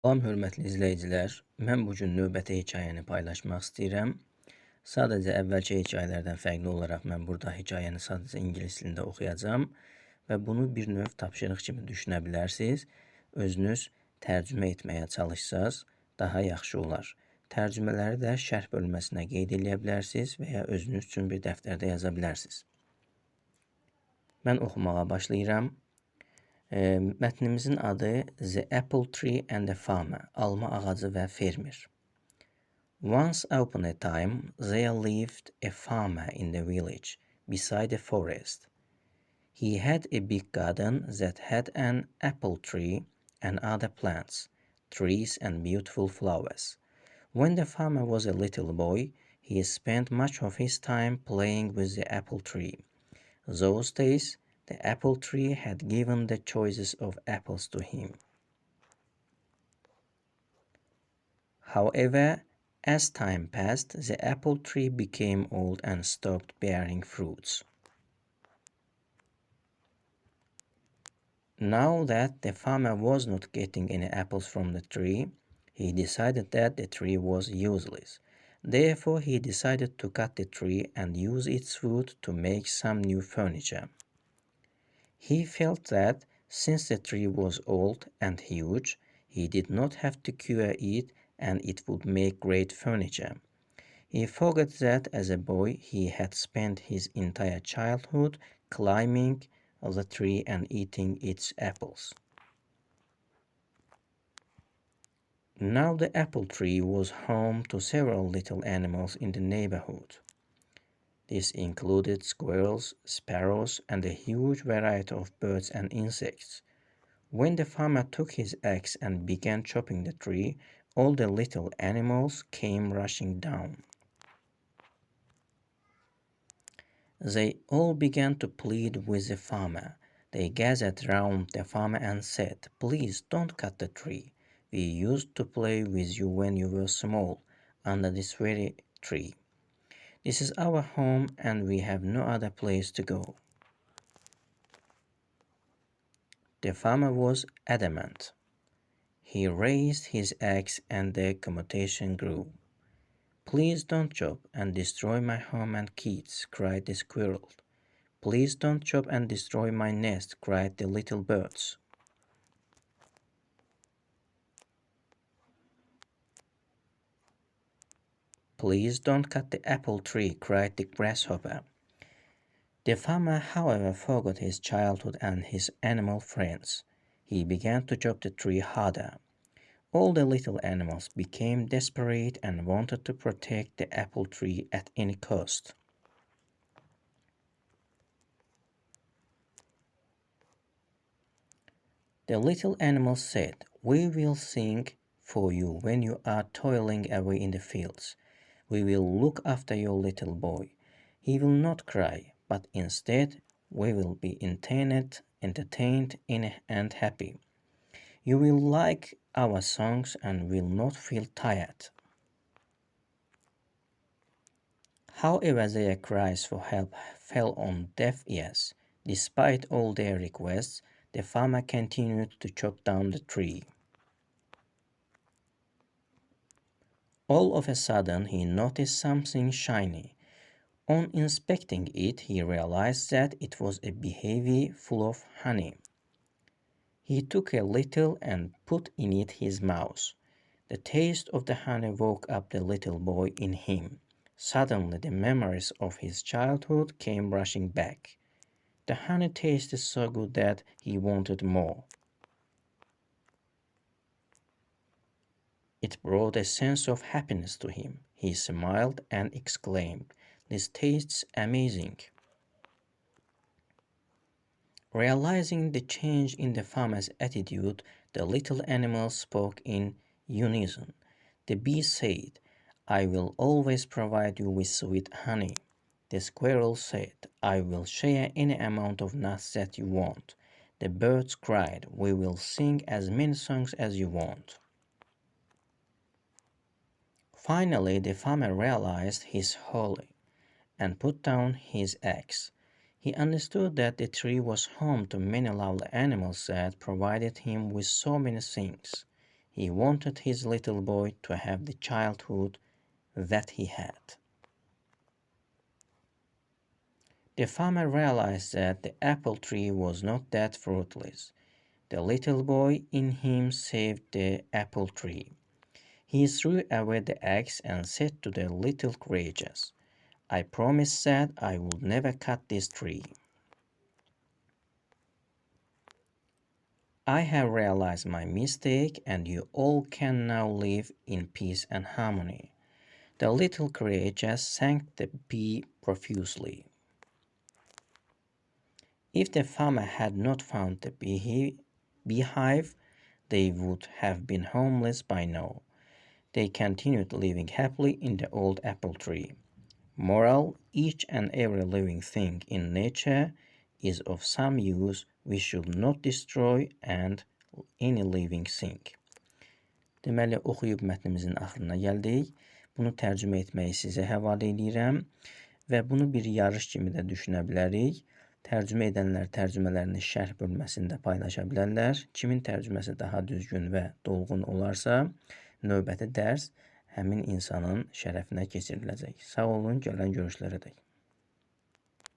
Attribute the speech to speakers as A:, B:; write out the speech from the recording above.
A: Salam hörmətli izləyicilər, mən bugün növbəti hekayəni paylaşmaq istəyirəm. Sadəcə əvvəlki hekayələrdən fərqli olaraq mən burada hekayəni sadəcə ingilis dilində oxuyacağam və bunu bir növ tapşırıq kimi düşünə bilərsiniz. Özünüz tərcümə etməyə çalışsaz daha yaxşı olar. Tərcümələri də şərh bölməsinə qeyd edə bilərsiniz və ya özünüz üçün bir dəftərdə yaza bilərsiniz. Mən oxumağa başlayıram. Mətnimizin adı The Apple Tree and the Farmer, Alma ağacı və fermer. Once upon a time, there lived a farmer in the village, beside a forest. He had a big garden that had an apple tree and other plants, trees and beautiful flowers. When the farmer was a little boy, he spent much of his time playing with the apple tree. Those days, the apple tree had given the choices of apples to him. However, as time passed, the apple tree became old and stopped bearing fruits. Now that the farmer was not getting any apples from the tree, he decided that the tree was useless. Therefore, he decided to cut the tree and use its wood to make some new furniture. He felt that since the tree was old and huge, he did not have to cure it and it would make great furniture. He forgot that as a boy he had spent his entire childhood climbing the tree and eating its apples. Now the apple tree was home to several little animals in the neighborhood. This included squirrels, sparrows, and a huge variety of birds and insects. When the farmer took his axe and began chopping the tree, all the little animals came rushing down. They all began to plead with the farmer. They gathered round the farmer and said, "Please don't cut the tree. We used to play with you when you were small, under this very tree. This is our home and we have no other place to go." The farmer was adamant. He raised his axe and the commotion grew. "Please don't chop and destroy my home and kids," cried the squirrel. "Please don't chop and destroy my nest," cried the little birds. "Please don't cut the apple tree," cried the grasshopper. The farmer, however, forgot his childhood and his animal friends. He began to chop the tree harder. All the little animals became desperate and wanted to protect the apple tree at any cost. The little animals said, "We will sing for you when you are toiling away in the fields. We will look after your little boy. He will not cry, but instead we will be entertained and happy. You will like our songs and will not feel tired." However, their cries for help fell on deaf ears. Despite all their requests, the farmer continued to chop down the tree. All of a sudden, he noticed something shiny. On inspecting it, he realized that it was a beehive full of honey. He took a little and put in it his mouth. The taste of the honey woke up the little boy in him. Suddenly, the memories of his childhood came rushing back. The honey tasted so good that he wanted more. It brought a sense of happiness to him. He smiled and exclaimed, "This tastes amazing." Realizing the change in the farmer's attitude, the little animals spoke in unison. The bee said, "I will always provide you with sweet honey." The squirrel said, "I will share any amount of nuts that you want." The birds cried, "We will sing as many songs as you want." Finally, the farmer realized his folly and put down his axe. He understood that the tree was home to many lovely animals that provided him with so many things. He wanted his little boy to have the childhood that he had. The farmer realized that the apple tree was not that fruitless. The little boy in him saved the apple tree. He threw away the axe and said to the little creatures, I promised that I would never cut this tree. I have realized my mistake, and you all can now live in peace and harmony. The little creatures thanked the bee profusely. If the farmer had not found the beehive, they would have been homeless by now. They continued living happily in the old apple tree. Moral: each and every living thing in nature is of some use. We should not destroy and any living thing. Deməli, oxuyub mətnimizin axırına gəldik. Bunu tərcümə etməyi sizə həvalə edirəm və bunu bir yarış kimi də düşünə bilərik. Tərcümə edənlər tərcümələrini şərh bölməsində paylaşa bilərlər. Kimin tərcüməsi daha düzgün və dolğun olarsa, növbəti dərs həmin insanın şərəfinə keçiriləcək. Sağ olun, gələn görüşlərə dək.